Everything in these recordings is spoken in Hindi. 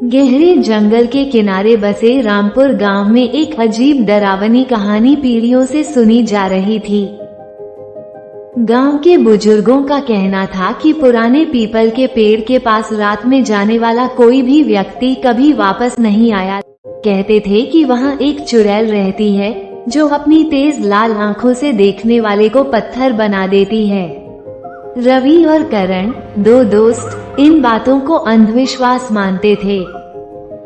गहरे जंगल के किनारे बसे रामपुर गांव में एक अजीब डरावनी कहानी पीढ़ियों से सुनी जा रही थी। गांव के बुजुर्गों का कहना था कि पुराने पीपल के पेड़ के पास रात में जाने वाला कोई भी व्यक्ति कभी वापस नहीं आया। कहते थे कि वहां एक चुड़ैल रहती है जो अपनी तेज लाल आंखों से देखने वाले को पत्थर बना देती है। रवि और करण, दो दोस्त, इन बातों को अंधविश्वास मानते थे।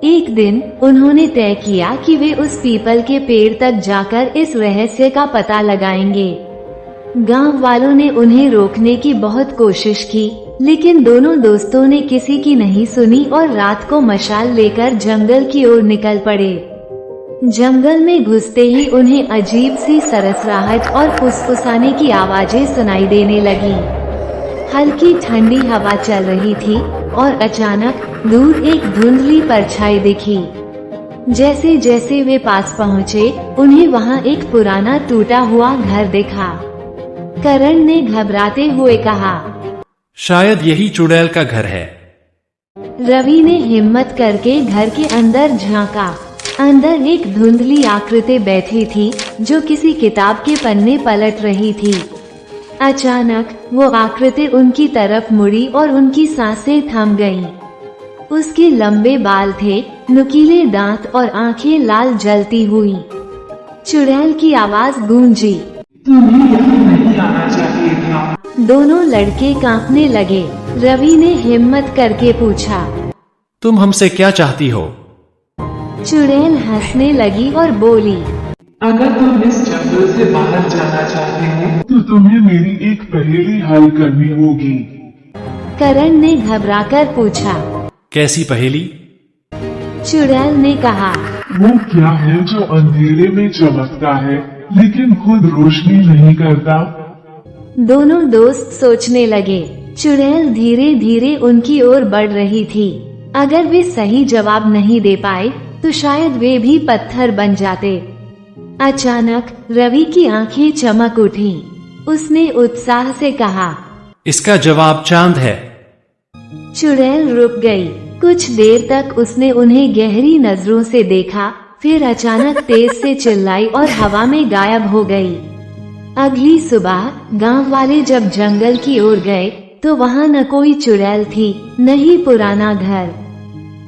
एक दिन उन्होंने तय किया कि वे उस पीपल के पेड़ तक जाकर इस रहस्य का पता लगाएंगे। गांव वालों ने उन्हें रोकने की बहुत कोशिश की, लेकिन दोनों दोस्तों ने किसी की नहीं सुनी और रात को मशाल लेकर जंगल की ओर निकल पड़े। जंगल में घुसते ही उन्हें अजीब सी सरसराहट और फुसफुसाने की आवाजें सुनाई देने लगी। हल्की ठंडी हवा चल रही थी और अचानक दूर एक धुंधली परछाई दिखी। जैसे जैसे वे पास पहुँचे, उन्हें वहाँ एक पुराना टूटा हुआ घर दिखा। करण ने घबराते हुए कहा, शायद यही चुड़ैल का घर है। रवि ने हिम्मत करके घर के अंदर झांका। अंदर एक धुंधली आकृति बैठी थी जो किसी किताब के पन्ने पलट रही थी। अचानक वो आकृति उनकी तरफ मुड़ी और उनकी सांसें थम गईं। उसके लंबे बाल थे, नुकीले दांत और आंखें लाल जलती हुई। चुड़ैल की आवाज गूंजी, तुम्हें यहाँ नहीं आना चाहिए था। दोनों लड़के कांपने लगे। रवि ने हिम्मत करके पूछा, तुम हमसे क्या चाहती हो? चुड़ैल हंसने लगी और बोली, अगर तुम इस जंगल से बाहर जाना चाहते हो तो तुम्हें मेरी एक पहेली हल करनी होगी। करण ने घबराकर पूछा, कैसी पहेली? चुड़ैल ने कहा, वो क्या है जो अंधेरे में चमकता है लेकिन खुद रोशनी नहीं करता? दोनों दोस्त सोचने लगे। चुड़ैल धीरे धीरे उनकी ओर बढ़ रही थी। अगर वे सही जवाब नहीं दे पाए तो शायद वे भी पत्थर बन जाते। अचानक रवि की आंखें चमक उठीं। उसने उत्साह से कहा, इसका जवाब चांद है। चुड़ैल रुक गई। कुछ देर तक उसने उन्हें गहरी नजरों से देखा, फिर अचानक तेज से चिल्लाई और हवा में गायब हो गई। अगली सुबह गांव वाले जब जंगल की ओर गए तो वहां न कोई चुड़ैल थी, न ही पुराना घर।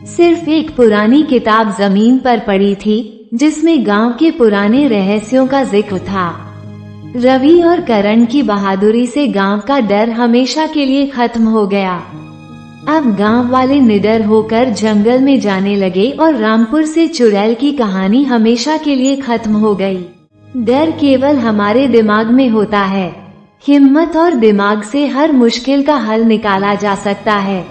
सिर्फ एक पुरानी किताब जमीन पर पड़ी थी जिसमें गांव के पुराने रहस्यों का जिक्र था। रवि और करण की बहादुरी से गांव का डर हमेशा के लिए खत्म हो गया। अब गांव वाले निडर होकर जंगल में जाने लगे और रामपुर से चुड़ैल की कहानी हमेशा के लिए खत्म हो गई। डर केवल हमारे दिमाग में होता है। हिम्मत और दिमाग से हर मुश्किल का हल निकाला जा सकता है।